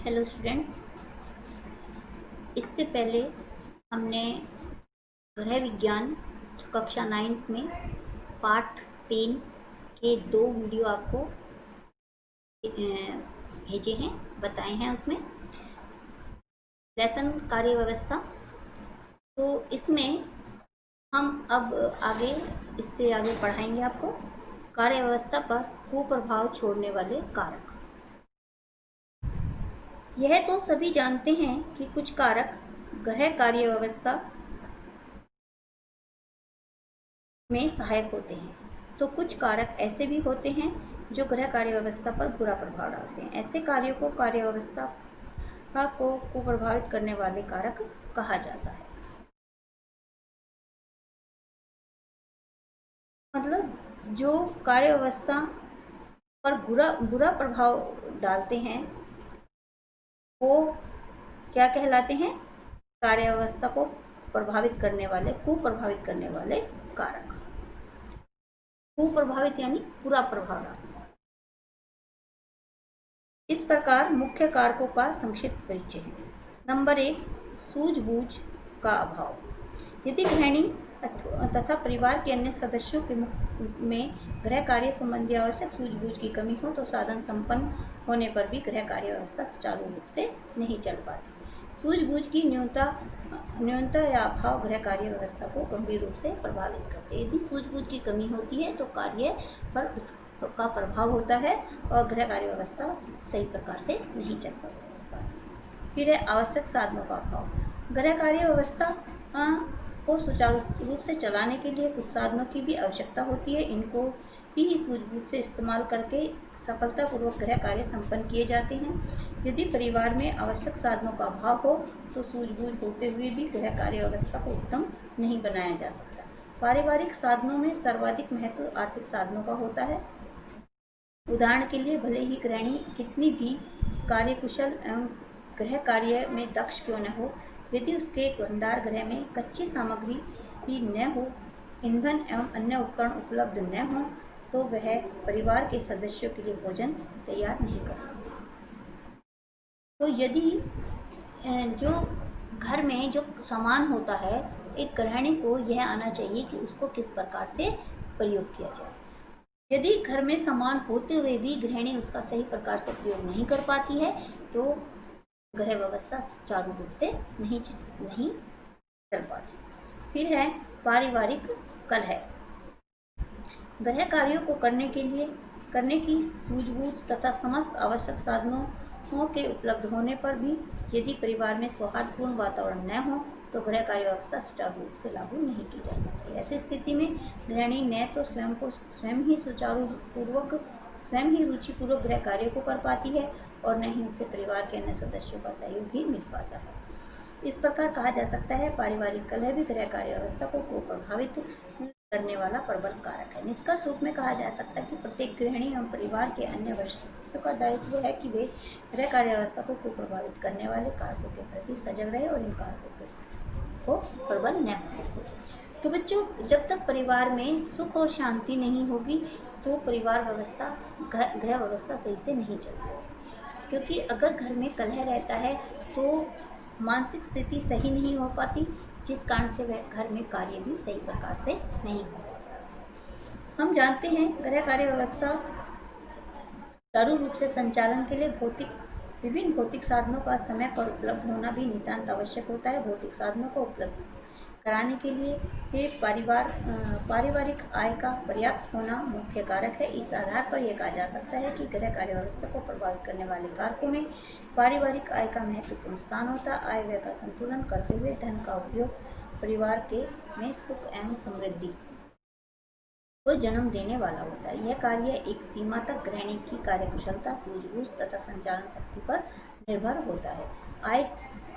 Hello students, इससे पहले हमने गृह विज्ञान कक्षा 9th में पार्ट 3 के 2 वीडियो आपको भेजे हैं, बताए हैं। उसमें लेसन कार्य व्यवस्था, तो इसमें हम अब इससे आगे पढ़ाएंगे आपको कार्य व्यवस्था पर कुप्रभाव छोड़ने वाले कारक। यह तो सभी जानते हैं कि कुछ कारक गृह कार्य व्यवस्था में सहायक होते हैं, तो कुछ कारक ऐसे भी होते हैं जो गृह कार्य व्यवस्था पर बुरा प्रभाव डालते हैं। ऐसे कार्यों को कार्य व्यवस्था को कुप्रभावित करने वाले कारक कहा जाता है। मतलब जो कार्य व्यवस्था पर बुरा प्रभाव डालते हैं वो क्या कहलाते हैं? कार्य व्यवस्था को कुप्रभावित करने वाले कारक। कुप्रभावित यानी बुरा प्रभाव डालना। इस प्रकार मुख्य कारकों का संक्षिप्त परिचय है। नंबर 1, सूझबूझ का अभाव। यदि गृहिणी तथा परिवार के अन्य सदस्यों के में गृह कार्य संबंधी आवश्यक सूझबूझ की कमी हो तो साधन संपन्न होने पर भी गृह कार्य व्यवस्था सुचारू रूप से नहीं चल पाती। सूझबूझ की न्यूनता या अभाव गृह कार्य व्यवस्था को गंभीर रूप से प्रभावित करते हैं। यदि सूझबूझ की कमी होती है तो कार्य पर उसका प्रभाव होता है और गृह कार्य व्यवस्था सही प्रकार से नहीं चल पाती। फिर है आवश्यक साधनों का अभाव। गृह कार्य व्यवस्था को सुचारू रूप से चलाने के लिए कुछ साधनों की भी आवश्यकता होती है। इनको ही सूझबूझ से इस्तेमाल करके सफलतापूर्वक गृह कार्य संपन्न किए जाते हैं। यदि परिवार में आवश्यक साधनों का अभाव हो तो सूझबूझ होते हुए भी गृह कार्य व्यवस्था को उत्तम नहीं बनाया जा सकता। पारिवारिक साधनों में सर्वाधिक महत्व आर्थिक साधनों का होता है। उदाहरण के लिए भले ही गृहिणी कितनी भी कार्यकुशल एवं गृह कार्य में दक्ष क्यों न हो, यदि उसके भंडार गृह में कच्ची सामग्री ही न हो, ईंधन एवं अन्य उपकरण उपलब्ध न हो, तो वह परिवार के सदस्यों के लिए भोजन तैयार नहीं कर सकती। तो यदि जो घर में जो सामान होता है, एक गृहिणी को यह आना चाहिए कि उसको किस प्रकार से प्रयोग किया जाए। यदि घर में सामान होते हुए भी गृहिणी उसका सही प्रकार से प्रयोग नहीं कर पाती है तो गृह व्यवस्था सुचारू रूप से नहीं चल पाती। फिर है पारिवारिक कलह। गृह कार्यों को करने की सूझबूझ तथा समस्त आवश्यक साधनों के उपलब्ध होने पर भी यदि परिवार में सौहार्दपूर्ण वातावरण न हो तो गृह कार्य व्यवस्था सुचारू रूप से लागू नहीं की जा सकती। ऐसी स्थिति में गृहिणी न तो स्वयं ही रुचिपूर्वक गृह कार्य को कर पाती है और न ही उसे परिवार के अन्य सदस्यों का सहयोग भी मिल पाता है। इस प्रकार कहा जा सकता है पारिवारिक कलह भी गृह कार्य व्यवस्था को प्रभावित करने वाला प्रबल कारक है। निष्कर्ष रूप में कहा जा सकता है कि प्रत्येक गृहिणी एवं परिवार के अन्य वरिष्ठ सदस्यों का दायित्व है कि वे गृह कार्य व्यवस्था को प्रभावित करने वाले कारकों के प्रति सजग रहे और इन कारकों को प्रबल न हो। तो बच्चों, जब तक परिवार में सुख और शांति नहीं होगी तो गृह व्यवस्था सही से नहीं चलती। क्योंकि अगर घर में कलह रहता है तो मानसिक स्थिति सही नहीं हो पाती, जिस कारण से वह घर में कार्य भी सही प्रकार से नहीं हो पाता। हम जानते हैं गृह कार्य व्यवस्था सुचारू रूप से संचालन के लिए विभिन्न भौतिक साधनों का समय पर उपलब्ध होना भी नितांत आवश्यक होता है। भौतिक साधनों को उपलब्ध कराने के लिए पारिवारिक आय का पर्याप्त होना मुख्य कारक है। इस आधार पर यह कहा जा सकता है कि गृह कार्य व्यवस्था को प्रभावित करने वाले कारकों में पारिवारिक आय का महत्वपूर्ण स्थान होता है। आय व्यय का संतुलन करते हुए धन का उपयोग परिवार में सुख एवं समृद्धि को जन्म देने वाला होता है। यह कार्य एक सीमा तक गृहिणी की कार्यकुशलता, सूझबूझ तथा संचालन शक्ति पर निर्भर होता है।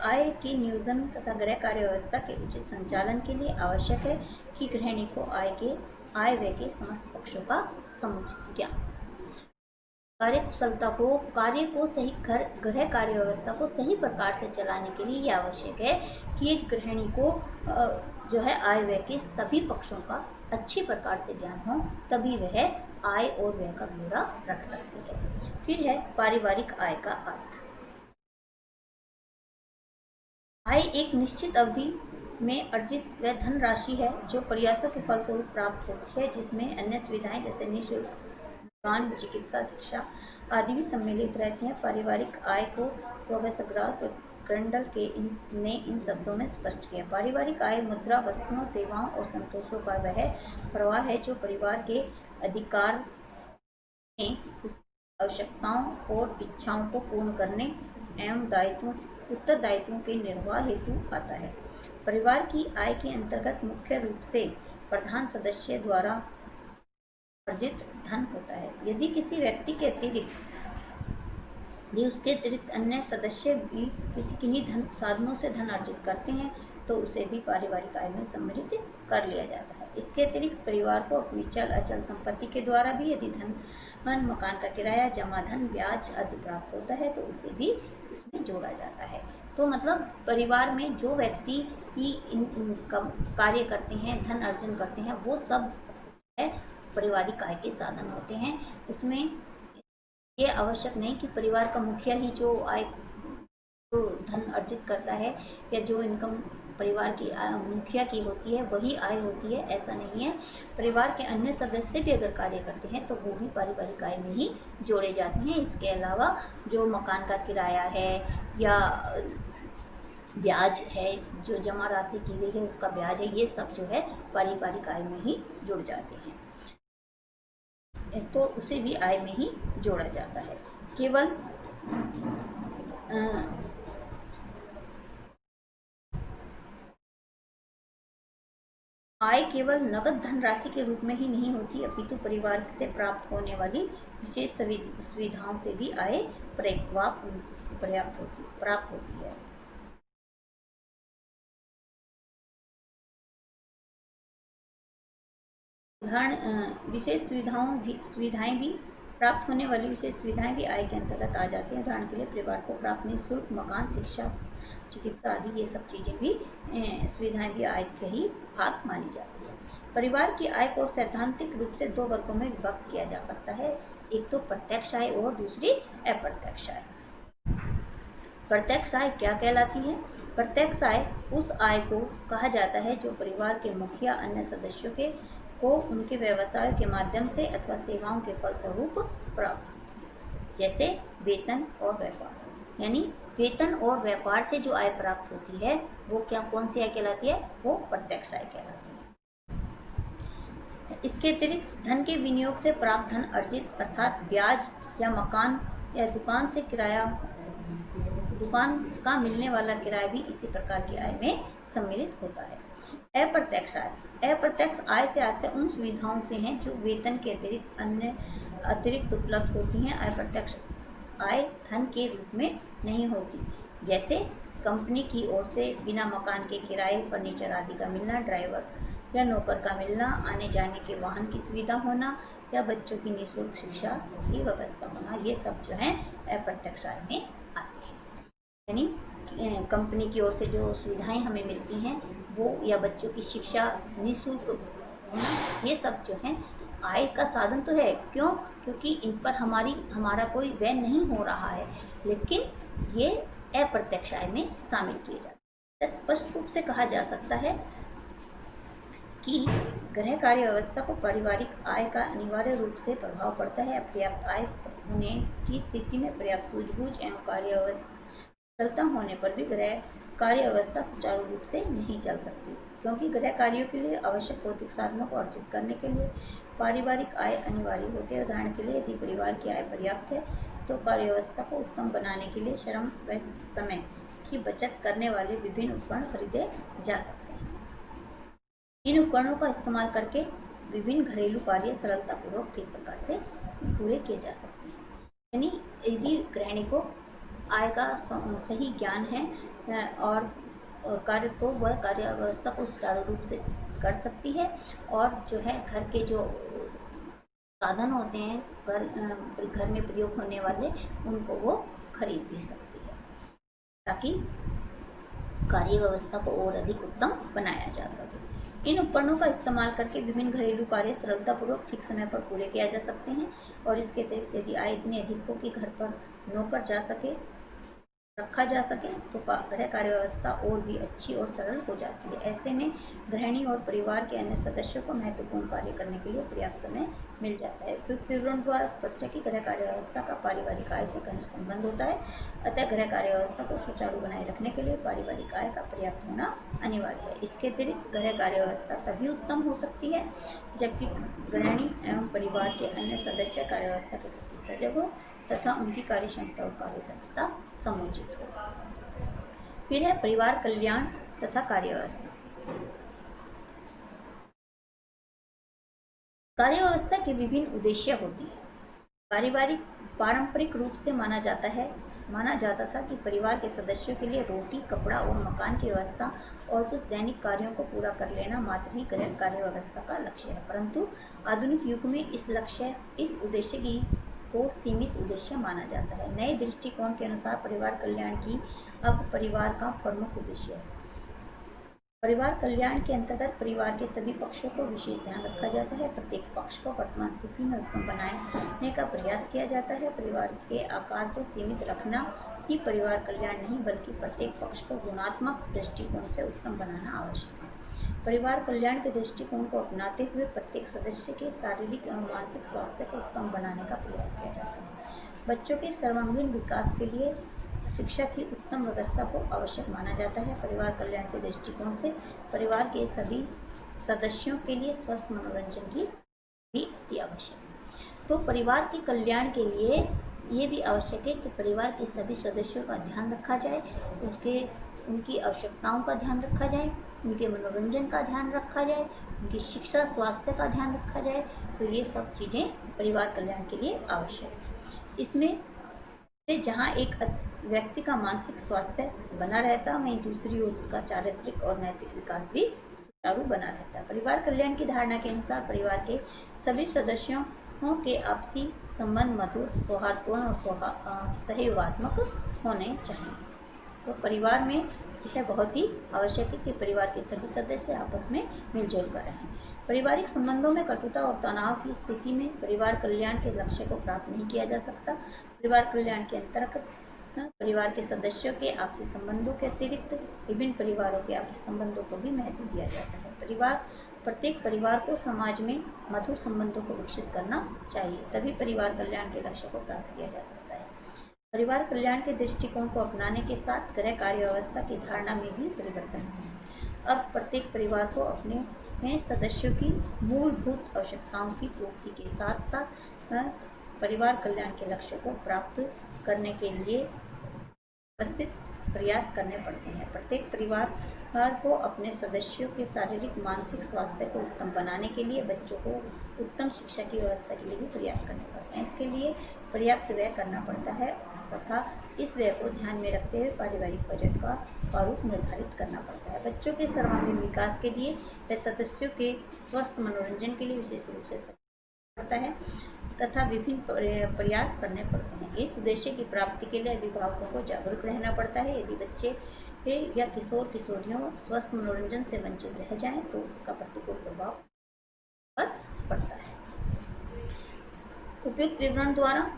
आय के नियोजन तथा गृह कार्य व्यवस्था के उचित संचालन के लिए आवश्यक है कि गृहिणी को आय व्यय के समस्त पक्षों का समुचित ज्ञान। कार्य को सही गृह कार्य व्यवस्था को सही प्रकार से चलाने के लिए यह आवश्यक है कि एक गृहिणी को आय व्यय के सभी पक्षों का अच्छी प्रकार से ज्ञान हो, तभी वह आय और व्यय का ब्यौरा रख सकती है। फिर है पारिवारिक आय का अर्थ। आय एक निश्चित अवधि में अर्जित वह धनराशि है जो प्रयासों के फलस्वरूप प्राप्त होती है, जिसमें अन्य सुविधाएं जैसे निःशुल्क दुकान, चिकित्सा, शिक्षा आदि भी सम्मिलित रहती हैं। पारिवारिक आय को प्रोफेसर ग्रास और ग्रंडल ने इन शब्दों में स्पष्ट किया। पारिवारिक आय मुद्रा, वस्तुओं, सेवाओं और संतोषों का वह प्रवाह है जो परिवार के अधिकार में उसकी आवश्यकताओं और इच्छाओं को पूर्ण करने एवं उत्तरदायित्वों के निर्वाह हेतु आता है। परिवार की आय के अंतर्गत मुख्य रूप से प्रधान सदस्य द्वारा अर्जित धन होता है। यदि किसी व्यक्ति के उसके अतिरिक्त अन्य सदस्य भी किसी किन्हीं धन साधनों से धन अर्जित करते हैं तो उसे भी पारिवारिक आय में सम्मिलित कर लिया जाता है। इसके अतिरिक्त परिवार को अपनी चल अचल संपत्ति के द्वारा भी यदि धन मकान का किराया, जमा धन, ब्याज आदि प्राप्त होता है तो उसे भी इसमें जोड़ा जाता है। तो मतलब परिवार में जो व्यक्ति ही कार्य करते हैं, धन अर्जन करते हैं, वो सब है पारिवारिक आय के साधन होते हैं। उसमें ये आवश्यक नहीं कि परिवार का मुखिया ही जो धन अर्जित करता है या जो इनकम परिवार की मुखिया की होती है वही आय होती है, ऐसा नहीं है। परिवार के अन्य सदस्य भी अगर कार्य करते हैं तो वो भी पारिवारिक आय में ही जोड़े जाते हैं। इसके अलावा जो मकान का किराया है या ब्याज है, जो जमा राशि की गई है उसका ब्याज है, ये सब जो है पारिवारिक आय में ही जुड़ जाते हैं, तो उसे भी आय में ही जोड़ा जाता है। केवल आय केवल नगद धन राशि के रूप में ही नहीं होती, अपितु परिवार से प्राप्त होने वाली विशेष सुविधाओं से भी आय प्राप्त होती है। विशेष सुविधाएं भी प्राप्त होने वाली विशेष सुविधाएं भी आय के अंतर्गत आ जाती हैं। उदाहरण के लिए परिवार को प्राप्त निःशुल्क मकान, शिक्षा, चिकित्सा आदि ये सब चीज़ें भी सुविधाएं भी आय के ही भाग मानी जाती है। परिवार की आय को सैद्धांतिक रूप से दो वर्गों में विभक्त किया जा सकता है, एक तो प्रत्यक्ष आय और दूसरी अप्रत्यक्ष आय। प्रत्यक्ष आय क्या कहलाती है? प्रत्यक्ष आय उस आय को कहा जाता है जो परिवार के मुखिया अन्य सदस्यों को उनके व्यवसाय के माध्यम से अथवा सेवाओं के फलस्वरूप प्राप्त होती है, जैसे वेतन और व्यापार। यानी वेतन और व्यापार से जो आय प्राप्त होती है वो कौन सी आय कहलाती है? वो प्रत्यक्ष आय कहलाती है। इसके अतिरिक्त धन के विनियोग से प्राप्त धन अर्जित अर्थात ब्याज या मकान या दुकान का मिलने वाला किराया भी इसी प्रकार की आय में सम्मिलित होता है। अप्रत्यक्ष आय से आशय उन सुविधाओं से हैं जो वेतन के अतिरिक्त उपलब्ध होती हैं। अप्रत्यक्ष आय धन के रूप में नहीं होती, जैसे कंपनी की ओर से बिना मकान के किराए, फर्नीचर आदि का मिलना, ड्राइवर या नौकर का मिलना, आने जाने के वाहन की सुविधा होना या बच्चों की निःशुल्क शिक्षा की व्यवस्था होना, ये सब जो है अप्रत्यक्ष आय में आते हैं। यानी कंपनी की ओर से जो सुविधाएं हमें मिलती हैं वो, या बच्चों की शिक्षा निःशुल्क होना, ये सब जो है आय का साधन तो है। क्यों? क्योंकि इन पर हमारा कोई व्यय नहीं हो रहा है, लेकिन ये अप्रत्यक्ष आय में शामिल किए जाते हैं। स्पष्ट रूप से कहा जा सकता है कि गृह कार्य व्यवस्था को पारिवारिक आय का अनिवार्य रूप से प्रभाव पड़ता है। पर्याप्त आय होने की स्थिति में पर्याप्त सूझबूझ एवं कार्य व्यवस्था चलता होने पर भी गृह कार्य व्यवस्था सुचारू रूप से नहीं चल सकती, क्योंकि गृह कार्यों के लिए आवश्यक भौतिक साधनों को अर्जित करने के लिए पारिवारिक आय अनिवार्य होती है। उदाहरण के लिए यदि परिवार की आय पर्याप्त है तो कार्य व्यवस्था को उत्तम बनाने के लिए श्रम व समय की बचत करने वाले विभिन्न उपकरण खरीदे जा सकते हैं। इन उपकरणों का इस्तेमाल करके विभिन्न घरेलू कार्य सरलतापूर्वक ठीक प्रकार से पूरे किए जा सकते हैं। यानी यदि गृहिणी को आय का सही ज्ञान है और कार्य, तो वह कार्य व्यवस्था को सुचारू रूप से कर सकती है और जो है घर के जो साधन होते हैं घर में प्रयोग होने वाले, उनको वो खरीद भी सकती है ताकि कार्य व्यवस्था को और अधिक उत्तम बनाया जा सके। इन उपकरणों का इस्तेमाल करके विभिन्न घरेलू कार्य सरलतापूर्वक ठीक समय पर पूरे किया जा सकते हैं और इसके अतिरिक्त यदि आय इतनी अधिक हो कि घर पर नौकर जा सके, रखा जा सके तो गृह कार्य व्यवस्था और भी अच्छी और सरल हो जाती है। ऐसे में गृहिणी और परिवार के अन्य सदस्यों को महत्वपूर्ण कार्य करने के लिए पर्याप्त समय मिल जाता है। उपयुक्त विवरण द्वारा स्पष्ट है कि गृह कार्य व्यवस्था का पारिवारिक आय से घनिष्ठ संबंध होता है। अतः गृह कार्य व्यवस्था को सुचारू बनाए रखने के लिए पारिवारिक आय का पर्याप्त होना अनिवार्य है। इसके अतिरिक्त गृह कार्य व्यवस्था तभी उत्तम हो सकती है जबकि गृहिणी एवं परिवार के अन्य सदस्य कार्य व्यवस्था के प्रति सजग हो तथा उनकी कार्य क्षमता और कार्य दक्षता समुचित हो। फिर है परिवार कल्याण तथा कार्य व्यवस्था। कार्य व्यवस्था के विभिन्न उद्देश्य होते हैं। पारंपरिक रूप से माना जाता था कि परिवार के सदस्यों के लिए रोटी, कपड़ा और मकान की व्यवस्था और कुछ दैनिक कार्यों को पूरा कर लेना मात्र ही गृह कार्य व्यवस्था का लक्ष्य है। परंतु आधुनिक युग में इस उद्देश्य की को सीमित उद्देश्य माना जाता है। नए दृष्टिकोण के अनुसार परिवार कल्याण की अब परिवार का प्रमुख उद्देश्य है। परिवार कल्याण के अंतर्गत परिवार के सभी पक्षों को विशेष ध्यान रखा जाता है। प्रत्येक पक्ष को वर्तमान स्थिति में उत्तम बनाने का प्रयास किया जाता है। परिवार के आकार को सीमित रखना ही परिवार कल्याण नहीं बल्कि प्रत्येक पक्ष को गुणात्मक दृष्टिकोण से उत्तम बनाना आवश्यक है। परिवार कल्याण के दृष्टिकोण को अपनाते हुए प्रत्येक सदस्य के शारीरिक एवं मानसिक स्वास्थ्य को उत्तम बनाने का प्रयास किया जाता है। बच्चों के सर्वांगीण विकास के लिए शिक्षा की उत्तम व्यवस्था को आवश्यक माना जाता है। परिवार कल्याण के दृष्टिकोण से परिवार के सभी सदस्यों के लिए स्वस्थ मनोरंजन की भी अति आवश्यक है। तो परिवार के कल्याण के लिए ये भी आवश्यक है कि परिवार के सभी सदस्यों का ध्यान रखा जाए, उनकी आवश्यकताओं का ध्यान रखा जाए, उनके मनोरंजन का ध्यान रखा जाए, उनकी शिक्षा स्वास्थ्य का ध्यान रखा जाए। तो ये सब चीज़ें परिवार कल्याण के लिए आवश्यक है। इसमें से जहाँ एक व्यक्ति का मानसिक स्वास्थ्य बना रहता है वहीं दूसरी ओर उसका चारित्रिक और नैतिक विकास भी सुचारू बना रहता है। परिवार कल्याण की धारणा के अनुसार परिवार के सभी सदस्यों के आपसी संबंध मधुर, सौहार्दपूर्ण और सहयोगात्मक होने चाहिए। तो परिवार में यह बहुत ही आवश्यक है कि परिवार के सभी सदस्य आपस में मिलजुल कर रहें। पारिवारिक संबंधों में कटुता और तनाव की स्थिति में परिवार कल्याण के लक्ष्य को प्राप्त नहीं किया जा सकता। परिवार कल्याण के अंतर्गत परिवार के सदस्यों के आपसी संबंधों के अतिरिक्त विभिन्न परिवारों के आपसी संबंधों को भी महत्व दिया जाता है। प्रत्येक परिवार को समाज में मधुर संबंधों को विकसित करना चाहिए, तभी परिवार कल्याण के लक्ष्य को प्राप्त किया जा सकता है। परिवार कल्याण के दृष्टिकोण को अपनाने के साथ गृह कार्य व्यवस्था की धारणा में भी परिवर्तन हुआ। अब प्रत्येक परिवार को अपने सदस्यों की मूलभूत आवश्यकताओं की पूर्ति के साथ साथ परिवार कल्याण के लक्ष्यों को प्राप्त करने के लिए उपस्थित प्रयास करने पड़ते हैं। प्रत्येक परिवार को अपने सदस्यों के शारीरिक मानसिक स्वास्थ्य को उत्तम बनाने के लिए बच्चों को उत्तम शिक्षा की व्यवस्था के लिए भी प्रयास करने पड़ते हैं। इसके लिए पर्याप्त व्यय करना पड़ता है तथा इस व्यय को ध्यान में रखते हुए पारिवारिक बजट का प्रारूप निर्धारित करना पड़ता है। बच्चों के सर्वांगीण विकास के लिए व सदस्यों के स्वस्थ मनोरंजन के लिए विशेष रूप से पड़ता है तथा विभिन्न प्रयास करने पड़ते हैं। इस उद्देश्य की प्राप्ति के लिए अभिभावकों को जागरूक रहना पड़ता है। यदि बच्चे या किशोर किशोरियों स्वस्थ मनोरंजन से वंचित रह जाएं तो उसका प्रतिकूल प्रभाव पर पड़ता है। उपयुक्त विवरण द्वारा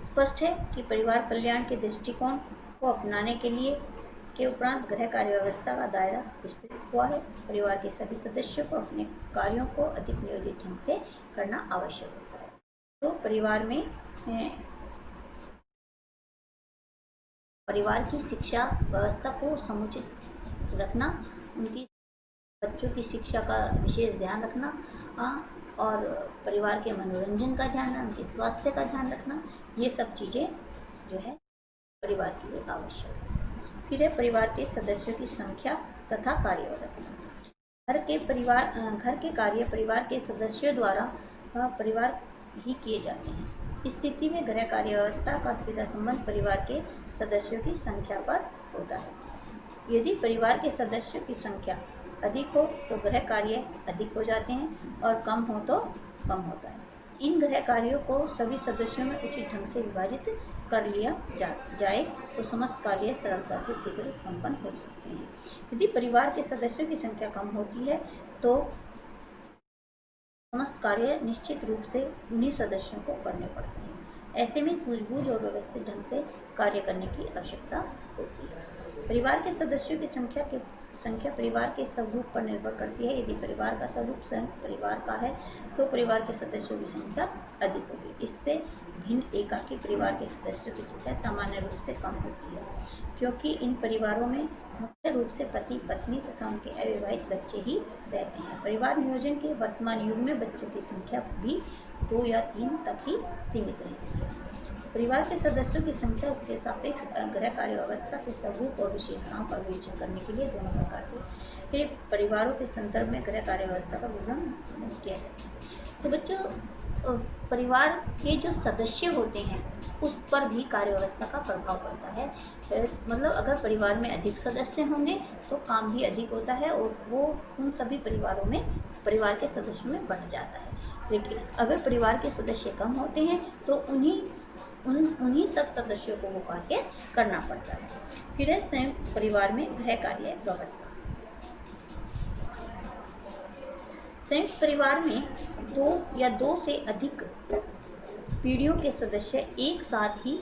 स्पष्ट है कि परिवार कल्याण के दृष्टिकोण को अपनाने के उपरांत गृह कार्य व्यवस्था का दायरा विस्तृत हुआ है। परिवार के सभी सदस्यों को अपने कार्यों को अधिक नियोजित ढंग से करना आवश्यक होता है। तो परिवार की शिक्षा व्यवस्था को समुचित रखना, उनकी बच्चों की शिक्षा का विशेष ध्यान रखना और परिवार के मनोरंजन का ध्यान रखना, उनके स्वास्थ्य का ध्यान रखना, ये सब चीज़ें जो है परिवार के लिए आवश्यक है। फिर है परिवार के सदस्यों की संख्या तथा कार्य व्यवस्था। घर के कार्य परिवार के सदस्यों द्वारा परिवार ही किए जाते हैं। इस स्थिति में गृह कार्य व्यवस्था का सीधा संबंध परिवार के सदस्यों की संख्या पर होता है। यदि परिवार के सदस्यों की संख्या अधिक हो तो गृह कार्य अधिक हो जाते हैं और कम हो तो कम होता है। इन गृह कार्यों को सभी सदस्यों में उचित ढंग से विभाजित कर लिया जाए तो समस्त कार्य सरलता से शीघ्र संपन्न हो सकते हैं। यदि परिवार के सदस्यों की संख्या कम होती है तो समस्त कार्य निश्चित रूप से उन्हीं सदस्यों को करने पड़ते हैं। ऐसे में सूझबूझ और व्यवस्थित ढंग से कार्य करने की आवश्यकता होती है। परिवार के सदस्यों की संख्या परिवार के स्वरूप पर निर्भर करती है। यदि परिवार का स्वरूप संयुक्त परिवार का है तो परिवार के सदस्यों की संख्या अधिक होगी। इससे भिन्न एकाकी परिवार के सदस्यों की संख्या सामान्य रूप से कम होती है, क्योंकि इन परिवारों में मुख्य रूप से पति पत्नी तथा उनके अविवाहित बच्चे ही रहते हैं। परिवार नियोजन के वर्तमान युग में बच्चों की संख्या भी 2 या 3 तक ही सीमित रहती है। परिवार के सदस्यों की संख्या उसके सापेक्ष गृह कार्य व्यवस्था के स्वरूप और विशेषताओं का विवेचन करने के लिए दोनों प्रकार के परिवारों के संदर्भ में गृह कार्य व्यवस्था का विवरण किया जाता है। तो बच्चों, परिवार के जो सदस्य होते हैं उस पर भी कार्य व्यवस्था का प्रभाव पड़ता है। मतलब अगर परिवार में अधिक सदस्य होंगे तो काम भी अधिक होता है और वो उन सभी परिवार के सदस्यों में बंट जाता है। लेकिन अगर परिवार के सदस्य कम होते हैं तो उन्हीं सब सदस्यों को वो कार्य करना पड़ता है। फिर है संयुक्त परिवार में गृह कार्य व्यवस्था। संयुक्त परिवार में 2 या 2 से अधिक पीढ़ियों के सदस्य एक साथ ही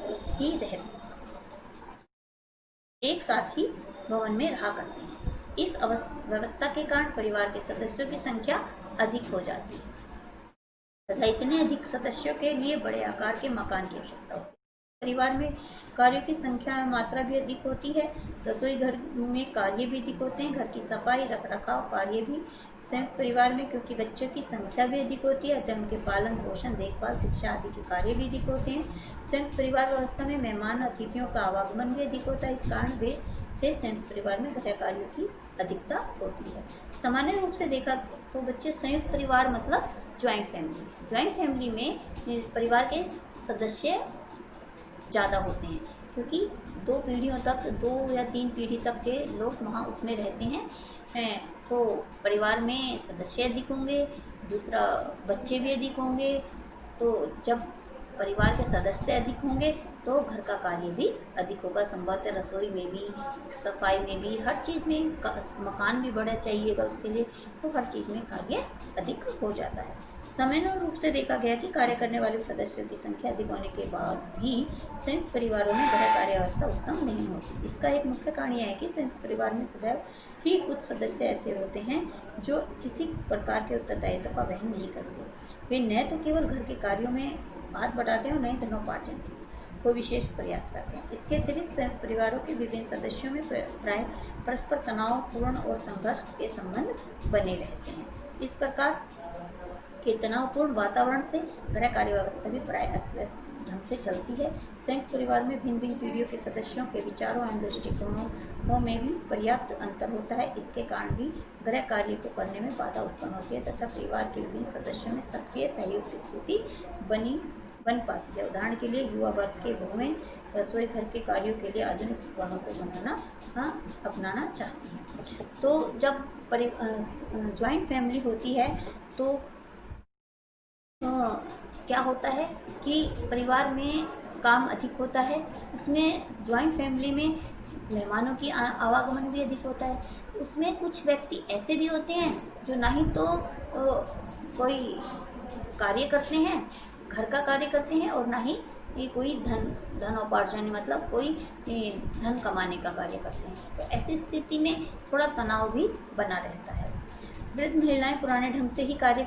भवन में रहा करते हैं। इस व्यवस्था के कारण परिवार के सदस्यों की संख्या अधिक हो जाती है तथा इतने अधिक सदस्यों के लिए बड़े आकार के मकान की आवश्यकता होती है। परिवार में कार्यों की संख्या में मात्रा भी अधिक होती है। रसोई घर में कार्य भी अधिक होते हैं। घर की सफाई रखरखाव कार्य भी संयुक्त परिवार में, क्योंकि बच्चों की संख्या भी अधिक होती है अतः उनके पालन पोषण देखभाल शिक्षा आदि के कार्य भी अधिक होते हैं। संयुक्त परिवार व्यवस्था में मेहमान अतिथियों का आवागमन भी अधिक होता है। इस कारण से संयुक्त परिवार में गृह कार्यों की अधिकता होती है। सामान्य रूप से देखा तो बच्चे संयुक्त परिवार मतलब ज्वाइंट फैमिली में परिवार के सदस्य ज़्यादा होते हैं, क्योंकि 2 पीढ़ियों तक 2 या 3 पीढ़ी तक के लोग वहाँ उसमें रहते हैं। तो परिवार में सदस्य अधिक होंगे, दूसरा बच्चे भी अधिक होंगे। तो जब परिवार के सदस्य अधिक होंगे तो घर का कार्य भी अधिक होगा। संभवतः रसोई में भी, सफाई में भी, हर चीज़ में, मकान भी बड़ा चाहिएगा उसके लिए, तो हर चीज़ में कार्य अधिक हो जाता है। सामान्य रूप से देखा गया कि कार्य करने वाले सदस्यों की संख्या अधिक होने के बाद भी संयुक्त परिवारों में गृह कार्य व्यवस्था उत्तम नहीं होती। इसका एक मुख्य कारण यह है कि संयुक्त परिवार में सदैव ही कुछ सदस्य ऐसे होते हैं जो किसी प्रकार के उत्तरदायित्व का वहन नहीं करते। वे न तो केवल घर के कार्यों में हाथ बटाते हैं और न ही धनोपार्जन को विशेष प्रयास करते हैं। इसके अतिरिक्त संयुक्त परिवारों के विभिन्न सदस्यों में प्राय परस्पर तनावपूर्ण और संघर्ष के संबंध बने रहते हैं। इस प्रकार के तनावपूर्ण वातावरण से गृह कार्य व्यवस्था भी प्राय अस्त व्यस्त ढंग से चलती है। संयुक्त परिवार में भिन्न भिन्न पीढ़ियों के सदस्यों के विचारों एवं दृष्टिकोणों में भी पर्याप्त अंतर होता है। इसके कारण भी गृह कार्य को करने में बाधा उत्पन्न होती है तथा परिवार के विभिन्न सदस्यों में सक्रिय सहयोग की स्थिति बन पाती है। उदाहरण के लिए युवा वर्ग के बहुएं रसोई घर के कार्यों के लिए आधुनिक उपकरणों को अपनाना चाहती हैं। तो जब ज्वाइंट फैमिली होती है तो क्या होता है कि परिवार में काम अधिक होता है। उसमें ज्वाइंट फैमिली में मेहमानों की आवागमन भी अधिक होता है। उसमें कुछ व्यक्ति ऐसे भी होते हैं जो ना ही तो कोई कार्य करते हैं, घर का कार्य करते हैं, और ना ही कोई धनोपार्जन मतलब कोई धन कमाने का कार्य करते हैं। तो ऐसी स्थिति में थोड़ा तनाव भी बना रहता है। वृद्ध महिलाएं पुराने ढंग से ही कार्य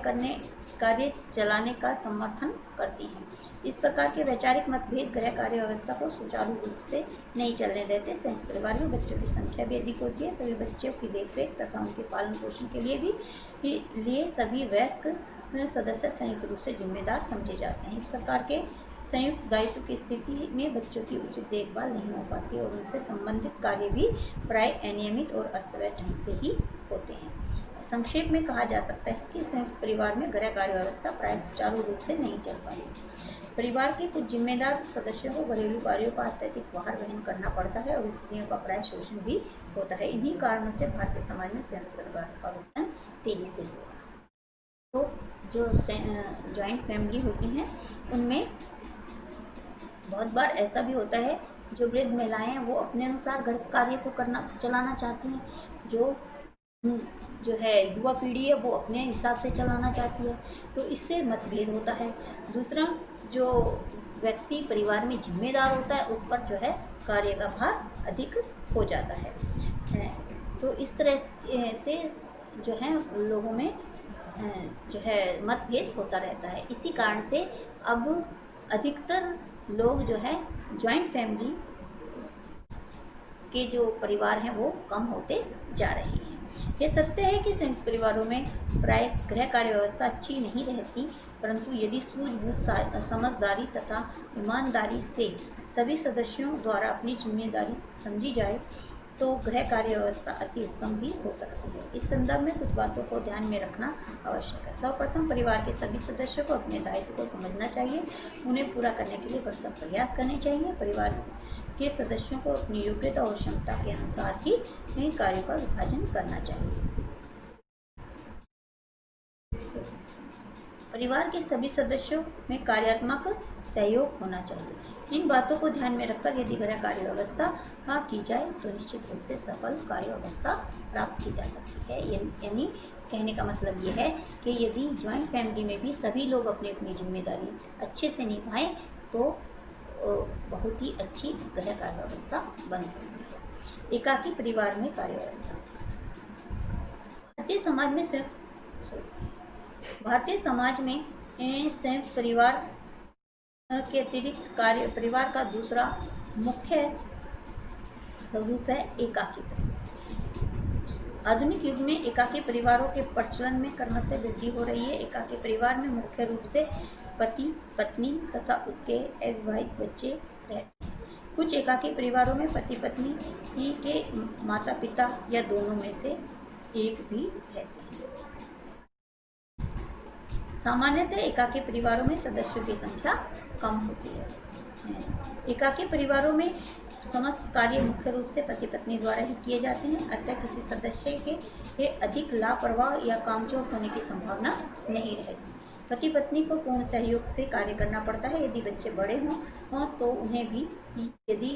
चलाने का समर्थन करती हैं। इस प्रकार के वैचारिक मतभेद गृह कार्य व्यवस्था को सुचारू रूप से नहीं चलने देते। संयुक्त परिवार में बच्चों की संख्या भी अधिक होती है। सभी बच्चों की देखरेख तथा उनके पालन पोषण के लिए सभी वयस्क सदस्य संयुक्त रूप से जिम्मेदार समझे जाते हैं। इस प्रकार के संयुक्त दायित्व की स्थिति में बच्चों की उचित देखभाल नहीं हो पाती और उनसे संबंधित कार्य भी प्राय अनियमित और अस्त व्यस्त ढंग से ही होते हैं। संक्षेप में कहा जा सकता है कि संयुक्त परिवार में गृह कार्य व्यवस्था प्राय सुचारू रूप से नहीं चल पाई। परिवार के कुछ जिम्मेदार सदस्यों को घरेलू कार्यों का अत्यधिक भार वहन करना पड़ता है और स्त्रियों का प्राय शोषण भी होता है। इन्हीं कारणों से भारतीय समाज में संयुक्त परिवार का वितरण तेजी से हुआ। तो जो ज्वाइंट फैमिली होती हैं उनमें बहुत बार ऐसा भी होता है जो वृद्ध महिलाएं हैं वो अपने अनुसार घर कार्य को चलाना चाहती हैं। जो है युवा पीढ़ी है वो अपने हिसाब से चलाना चाहती है, तो इससे मतभेद होता है। दूसरा, जो व्यक्ति परिवार में जिम्मेदार होता है उस पर जो है कार्य का भार अधिक हो जाता है। तो इस तरह से जो है लोगों में जो है मतभेद होता रहता है। इसी कारण से अब अधिकतर लोग जो है जॉइंट फैमिली के जो परिवार हैं वो कम होते जा रहे हैं। यह सत्य है कि संयुक्त परिवारों में प्राय गृह कार्य व्यवस्था अच्छी नहीं रहती, परंतु यदि सूझबूझ, समझदारी तथा ईमानदारी से सभी सदस्यों द्वारा अपनी जिम्मेदारी समझी जाए तो गृह कार्य व्यवस्था अति उत्तम भी हो सकती है। इस संदर्भ में कुछ बातों को ध्यान में रखना आवश्यक है। सर्वप्रथम परिवार के सभी सदस्यों को अपने दायित्व को समझना चाहिए, उन्हें पूरा करने के लिए भरसक प्रयास करने चाहिए। परिवार के सदस्यों को अपनी योग्यता और क्षमता के अनुसार ही कार्य का विभाजन करना चाहिए। परिवार के सभी सदस्यों में कार्यात्मक सहयोग होना चाहिए। इन बातों को ध्यान में रखकर यदि गृह कार्य व्यवस्था की जाए तो निश्चित रूप से सफल कार्य व्यवस्था प्राप्त की जा सकती है। यानी कहने का मतलब ये है कि यदि जॉइंट फैमिली में भी सभी लोग अपनी अपनी जिम्मेदारी अच्छे से निभाएं तो बहुत ही अच्छी गृह कार्य व्यवस्था बन सकती है। एकाकी परिवार में कार्य व्यवस्था। भारतीय समाज में संयुक्त परिवार के अतिरिक्त कार्य परिवार का दूसरा मुख्य स्वरूप है एकाकी परिवार। आधुनिक युग में एकाकी परिवारों के प्रचलन में क्रमशः वृद्धि हो रही है। एकाकी परिवार में मुख्य रूप से पति, पत्नी तथा उसके अविवाहित बच्चे रहते हैं। कुछ एकाकी परिवारों में पति पत्नी के माता पिता या दोनों में से एक भी रहते हैं। सामान्यतः एकाकी परिवारों में सदस्यों की संख्या कम होती है। एकाकी परिवारों में समस्त कार्य मुख्य रूप से पति पत्नी द्वारा ही किए जाते हैं, अतः किसी सदस्य के अधिक लापरवाह या कामचोर होने की संभावना नहीं रहती। पति पत्नी को पूर्ण सहयोग से कार्य करना पड़ता है। यदि बच्चे बड़े हों तो उन्हें भी यदि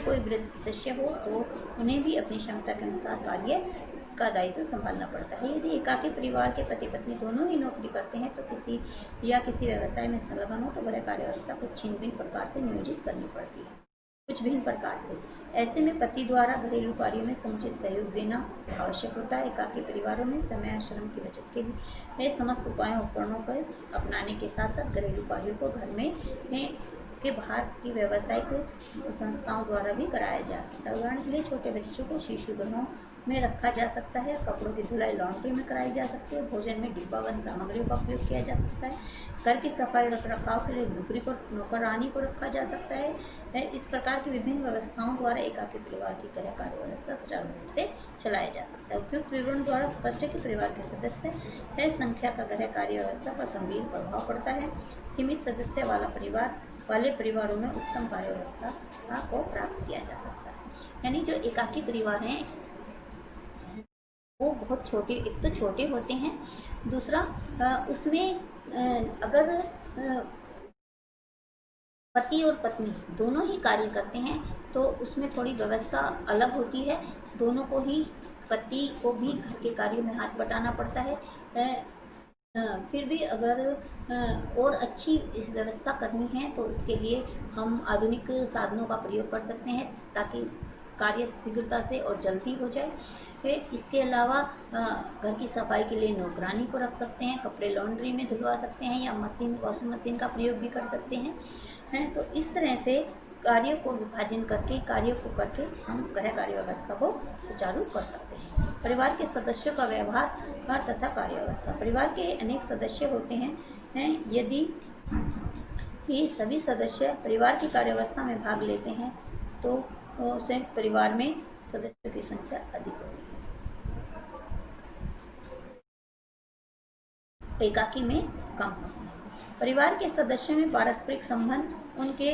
कोई वृद्ध सदस्य हो तो उन्हें भी अपनी क्षमता के अनुसार कार्य का दायित्व संभालना पड़ता है। यदि एकाकी परिवार के पति पत्नी दोनों ही नौकरी करते हैं तो किसी व्यवसाय में संलग्न हो तो गृह कार्य व्यवस्था कुछ छिन्न भिन्न प्रकार से नियोजित करनी पड़ती है। कुछ भिन्न प्रकार से ऐसे में पति द्वारा घरेलू कार्यों में समुचित सहयोग देना आवश्यक होता है। एकाकी परिवारों में समय और श्रम की बचत के लिए समस्त उपायों उपकरणों को अपनाने के साथ साथ घरेलू कार्यों को घर में के बाहर की व्यावसायिक संस्थाओं द्वारा भी कराया जा सकता है। उदाहरण के लिए छोटे बच्चों को शिशु गृहों में रखा जा सकता है, कपड़ों की धुलाई लॉन्ड्री में कराई जा सकती है, भोजन में डिब्बाबंद सामग्रियों का उपयोग किया जा सकता है, घर की सफाई रख रखाव के लिए नौकरानी को रखा जा सकता है। इस प्रकार की विभिन्न व्यवस्थाओं द्वारा एकाकी परिवार की गृह कार्य व्यवस्था सुचारू रूप से चलाया जा सकता है। उपयुक्त विवरण द्वारा स्पष्ट है कि परिवार के सदस्य संख्या का गृह कार्य व्यवस्था पर गंभीर प्रभाव पड़ता है। सीमित सदस्य वाले परिवारों में उत्तम कार्य व्यवस्था को प्राप्त किया जा सकता है। यानी जो एकाकी परिवार हैं वो बहुत छोटे, एक तो छोटे होते हैं, दूसरा उसमें अगर पति और पत्नी दोनों ही कार्य करते हैं तो उसमें थोड़ी व्यवस्था अलग होती है। दोनों को ही, पति को भी घर के कार्यों में हाथ बटाना पड़ता है। फिर भी अगर और अच्छी व्यवस्था करनी है तो उसके लिए हम आधुनिक साधनों का प्रयोग कर सकते हैं ताकि कार्य शीघ्रता से और जल्दी हो जाए। फिर इसके अलावा घर की सफाई के लिए नौकरानी को रख सकते हैं, कपड़े लॉन्ड्री में धुलवा सकते हैं या वॉशिंग मशीन का प्रयोग भी कर सकते हैं। तो इस तरह से कार्यों को विभाजन करके हम गृह कार्य व्यवस्था को सुचारू कर सकते हैं। परिवार के सदस्यों का व्यवहार तथा कार्य व्यवस्था। परिवार के अनेक सदस्य होते हैं। यदि ये सभी सदस्य परिवार की कार्य व्यवस्था में भाग लेते हैं तो संयुक्त परिवार में सदस्यों की संख्या अधिक होती है, एकाकी में कम होती है। परिवार के सदस्यों में पारस्परिक संबंध उनके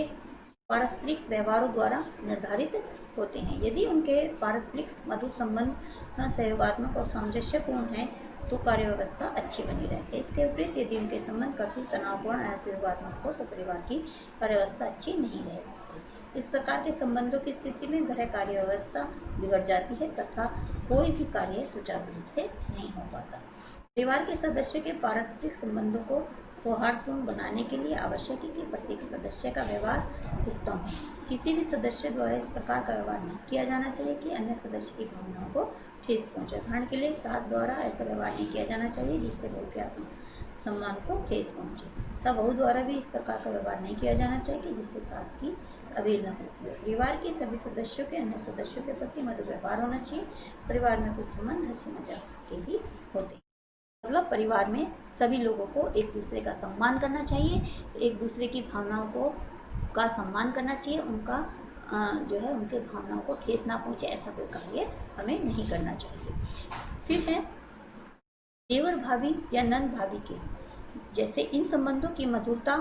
पारस्परिक व्यवहारों द्वारा निर्धारित होते हैं। यदि उनके पारस्परिक मधुर संबंध सहयोगात्मक और सामंजस्यपूर्ण है तो कार्य व्यवस्था अच्छी बनी रहती है। इसके विपरीत यदि उनके संबंध कटु, तनावपूर्ण, असहयोगात्मक हो तो परिवार की कार्य व्यवस्था अच्छी नहीं रह सकती। इस प्रकार के संबंधों की स्थिति में गृह कार्य व्यवस्था बिगड़ जाती है तथा कोई भी कार्य सुचारू रूप से नहीं हो पाता। परिवार के सदस्यों के पारस्परिक संबंधों को सौहार्दपूर्ण बनाने के लिए आवश्यक है कि प्रत्येक सदस्य का व्यवहार उत्तम हो। किसी भी सदस्य द्वारा इस प्रकार का व्यवहार नहीं किया जाना चाहिए कि अन्य सदस्य की भावनाओं को ठेस पहुंचे। उदाहरण के लिए सास द्वारा ऐसा व्यवहार नहीं किया जाना चाहिए जिससे बहू के आत्म सम्मान को ठेस पहुंचे, तथा बहू द्वारा भी इस प्रकार का व्यवहार नहीं किया जाना चाहिए कि जिससे सास की अवहेलना होती है। परिवार के सभी सदस्यों के अन्य सदस्यों के प्रति मधुर व्यवहार होना चाहिए। परिवार में कुछ संबंध हंसी मजाक के भी होते हैं। मतलब परिवार में सभी लोगों को एक दूसरे का सम्मान करना चाहिए, एक दूसरे की भावनाओं को का सम्मान करना चाहिए, उनका जो है उनके भावनाओं को ठेस ना पहुंचे ऐसा कोई कार्य हमें नहीं करना चाहिए। फिर है देवर भाभी या नंद भाभी के जैसे इन संबंधों की मधुरता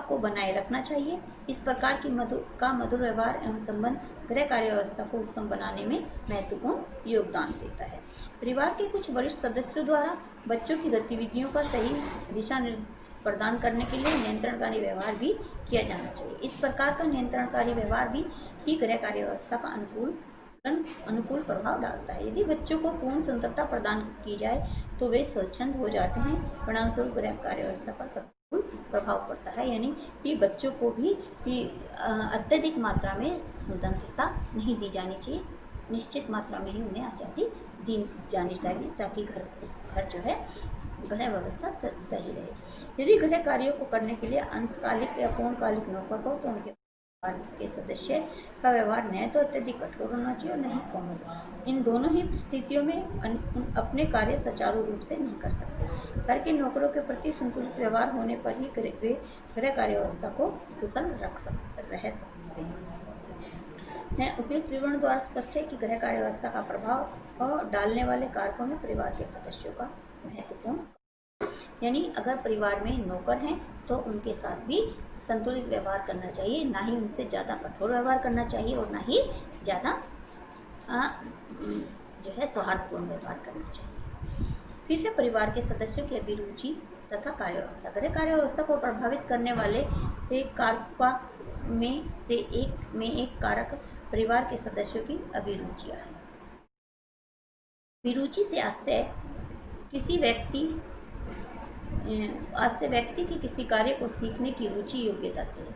को बनाए रखना चाहिए। इस प्रकार की मधुर व्यवहार एवं संबंध गृह कार्य व्यवस्था को उत्तम बनाने में महत्वपूर्ण योगदान देता है। परिवार के कुछ वरिष्ठ सदस्यों द्वारा बच्चों की गतिविधियों का सही दिशा प्रदान करने के लिए नियंत्रणकारी व्यवहार भी किया जाना चाहिए। इस प्रकार का नियंत्रणकारी व्यवहार भी ही गृह कार्य व्यवस्था का अनुकूल प्रभाव डालता है। यदि बच्चों को पूर्ण स्वतंत्रता प्रदान की जाए तो वे स्वच्छंद हो जाते हैं, परिणामस्वरूप गृह कार्य व्यवस्था पर प्रतिकूल प्रभाव पड़ता है। यानी कि बच्चों को भी अत्यधिक मात्रा में स्वतंत्रता नहीं दी जानी चाहिए, निश्चित मात्रा में ही उन्हें आज़ादी दी जानी चाहिए ताकि घर जो है गृह व्यवस्था सही रहे। यदि गृह कार्यों को करने के लिए अंशकालिक या पूर्णकालिक नौकर हो तो उनके के सदस्य का व्यवहार न तो अत्यधिक कठोर होना चाहिए और नहीं कोमल। इन दोनों ही स्थितियों में अपने कार्य सुचारू रूप से नहीं कर सकते। घर के नौकरों के प्रति संतुलित व्यवहार होने पर ही वे गृह कार्य व्यवस्था को कुशल रह सकते हैं। उपयुक्त विवरण द्वारा स्पष्ट है कि गृह कार्य व्यवस्था का प्रभाव डालने वाले कारकों में परिवार के सदस्यों का महत्वपूर्ण, यानी अगर परिवार में नौकर हैं तो उनके साथ भी संतुलित व्यवहार करना चाहिए, ना ही उनसे ज़्यादा कठोर व्यवहार करना चाहिए और ना ही ज़्यादा जो है सौहार्दपूर्ण व्यवहार करना चाहिए। फिर है परिवार के सदस्यों की अभिरुचि तथा कार्य व्यवस्था। गृह कार्य व्यवस्था को प्रभावित करने वाले एक कारक में एक कारक परिवार के सदस्यों की अभिरुचियाँ हैं। अभिरुचि से आशय व्यक्ति की किसी कार्य को सीखने की रुचि योग्यता से है।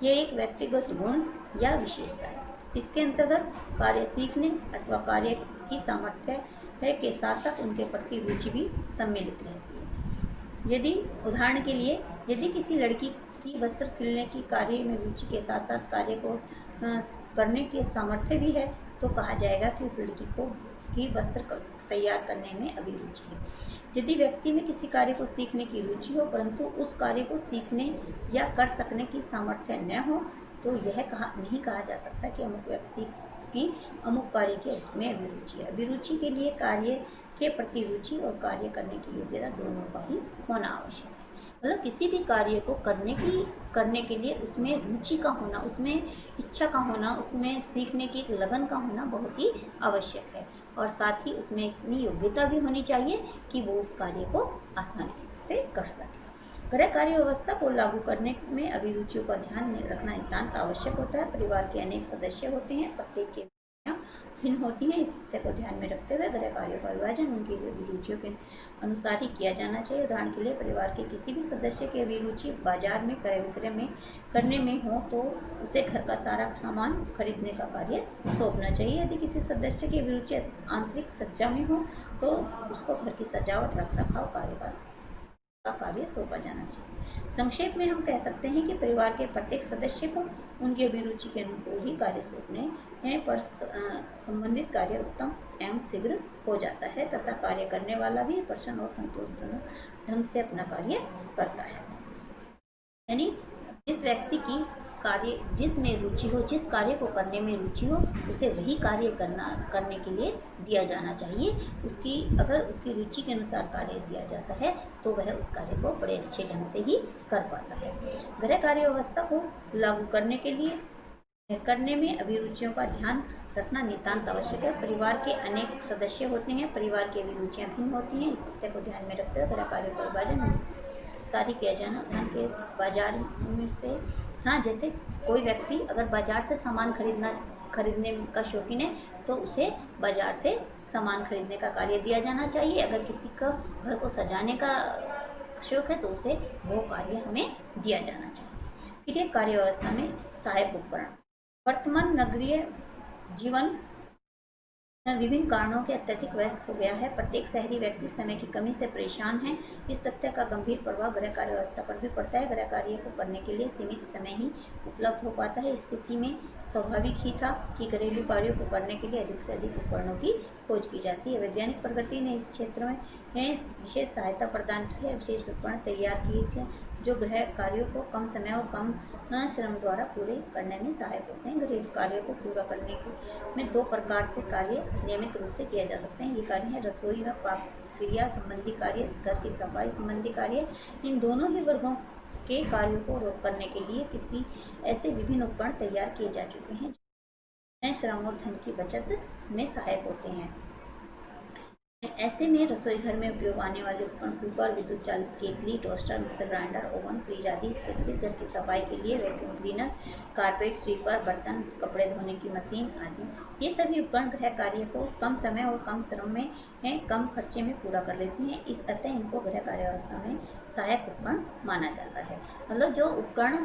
यह एक व्यक्तिगत गुण या विशेषता है। इसके अंतर्गत कार्य सीखने अथवा कार्य की सामर्थ्य के साथ साथ उनके प्रति रुचि भी सम्मिलित रहती है। यदि उदाहरण के लिए यदि किसी लड़की की वस्त्र सिलने की कार्य में रुचि के साथ साथ कार्य को करने के सामर्थ्य भी है तो कहा जाएगा कि उस लड़की की वस्त्र तैयार करने में अभिरुचि है। यदि व्यक्ति में किसी कार्य को सीखने की रुचि हो परंतु उस कार्य को सीखने या कर सकने की सामर्थ्य न हो तो यह नहीं कहा जा सकता कि अमुक व्यक्ति की अमुक कार्य में अभिरुचि है। अभिरुचि के लिए कार्य के प्रति रुचि और कार्य करने की योग्यता दोनों का ही होना आवश्यक है। मतलब किसी भी कार्य को करने के लिए उसमें रुचि का होना, उसमें इच्छा का होना, उसमें सीखने की एक लगन का होना बहुत ही आवश्यक है और साथ ही उसमें इतनी योग्यता भी होनी चाहिए कि वो उस कार्य को आसानी से कर सके। गृह कार्य व्यवस्था को लागू करने में अभिरुचियों का ध्यान में रखना नितांत आवश्यक होता है। परिवार के अनेक सदस्य होते हैं, प्रत्येक की भिन्न होती है। इस तथ्य को ध्यान में रखते हुए गृह कार्यों का विभाजन उनकी अभिरुचियों के अनुसार ही किया जाना चाहिए। उदाहरण के लिए परिवार के किसी भी सदस्य की अभिरुचि बाजार में क्रय विक्रय में करने में हो तो उसे घर का सारा सामान खरीदने का कार्य सौंपना चाहिए। यदि किसी सदस्य की अभिरुचि आंतरिक सज्जा में हो तो उसको घर की सजावट रख रखाव का कार्य सौंपा जाना चाहिए। संक्षेप में हम कह सकते हैं कि परिवार के प्रत्येक सदस्य को उनकी अभिरुचि के अनुकूल ही कार्य सौंपने पर संबंधित कार्य उत्तम एवं शीघ्र हो जाता है तथा कार्य करने वाला भी प्रसन्न और संतोषजनक ढंग से अपना कार्य करता है। यानी जिस व्यक्ति की कार्य जिसमें रुचि हो, जिस कार्य को करने में रुचि हो उसे वही कार्य करने के लिए दिया जाना चाहिए। अगर उसकी रुचि के अनुसार कार्य दिया जाता है तो वह उस कार्य को बड़े अच्छे ढंग से ही कर पाता है। गृह कार्य व्यवस्था को लागू करने में अभिरुचियों का ध्यान रखना नितांत आवश्यक है। परिवार के अनेक सदस्य होते हैं, परिवार की अभिरुचियाँ भिन्न होती हैं। इस तथ्य को ध्यान में रखते हुए गृह कार्य का विभाजन सारी किया जाना। धन के बाजार में से जैसे कोई व्यक्ति अगर बाजार से सामान खरीदने का शौकीन है तो उसे बाजार से सामान खरीदने का कार्य दिया जाना चाहिए। अगर किसी का घर को सजाने का आवश्यक है तो उसे वो कार्य हमें दिया जाना चाहिए। फिर ये कार्य व्यवस्था में सहायक उपकरण। वर्तमान नगरीय जीवन विभिन्न कारणों के अत्यधिक व्यस्त हो गया है। प्रत्येक शहरी व्यक्ति समय की कमी से परेशान है। इस तथ्य का गंभीर प्रभाव गृह कार्य व्यवस्था पर भी पड़ता है। गृह कार्य को करने के लिए सीमित समय ही उपलब्ध हो पाता है। इस स्थिति में स्वाभाविक ही था कि घरेलू कार्यों को करने के लिए अधिक से अधिक उपकरणों की खोज की जाती है। वैज्ञानिक प्रगति ने इस क्षेत्र में विशेष सहायता प्रदान की है। विशेष उपकरण तैयार किए थे जो गृह कार्यों को कम समय और कम श्रम द्वारा पूरे करने में सहायक होते हैं। घरेलू कार्यों को पूरा करने में दो प्रकार से कार्य नियमित रूप से किया जा सकते हैं। ये कार्य है रसोई व पाक क्रिया संबंधी कार्य, घर की सफाई संबंधी कार्य। इन दोनों ही वर्गों के कार्यों को करने के लिए किसी ऐसे विभिन्न उपकरण तैयार किए जा चुके हैं जो श्रम और धन की बचत में सहायक होते हैं। ऐसे में रसोई घर में उपयोग आने वाले उपकरण कुकर, विद्युत चालित केतली, toaster, mixer grinder, oven, fridge आदि। इसके अतिरिक्त घर की सफाई के लिए वैक्यूम क्लीनर, कारपेट स्वीपर, बर्तन, कपड़े धोने की मशीन आदि। ये सभी उपकरण गृह कार्य को कम समय और कम श्रम में कम खर्चे में पूरा कर लेते हैं। इस अतः इनको गृह कार्य व्यवस्था में सहायक उपकरण माना जाता है। मतलब जो उपकरण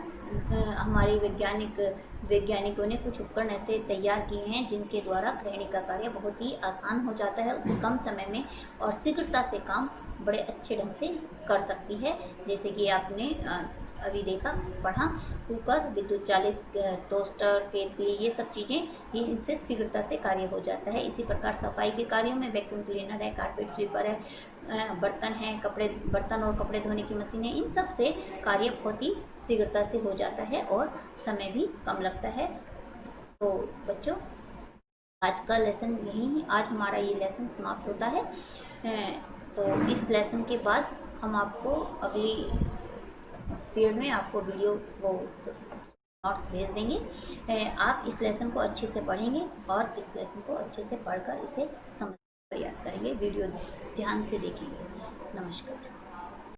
हमारे वैज्ञानिकों ने कुछ उपकरण ऐसे तैयार किए हैं जिनके द्वारा गृहिणी का कार्य बहुत ही आसान हो जाता है। उसे कम समय में और शीघ्रता से काम बड़े अच्छे ढंग से कर सकती है। जैसे कि आपने अभी देखा पढ़ा, कुकर, विद्युत चालित टोस्टर, केतली, ये सब चीज़ें ये इनसे शीघ्रता से कार्य हो जाता है। इसी प्रकार सफाई के कार्यों में वैक्यूम क्लीनर है, कारपेट स्वीपर है, बर्तन है, बर्तन और कपड़े धोने की मशीन है। इन सब से कार्य बहुत ही शीघ्रता से हो जाता है और समय भी कम लगता है। तो बच्चों, आज का लेसन यही, आज हमारा ये लेसन समाप्त होता है। तो इस लेसन के बाद हम आपको अगली पीरियड में आपको वीडियो वो नोट्स भेज देंगे। आप इस लेसन को अच्छे से पढ़ेंगे और इस लेसन को अच्छे से पढ़कर इसे समझने का प्रयास करेंगे। वीडियो ध्यान से देखेंगे। नमस्कार।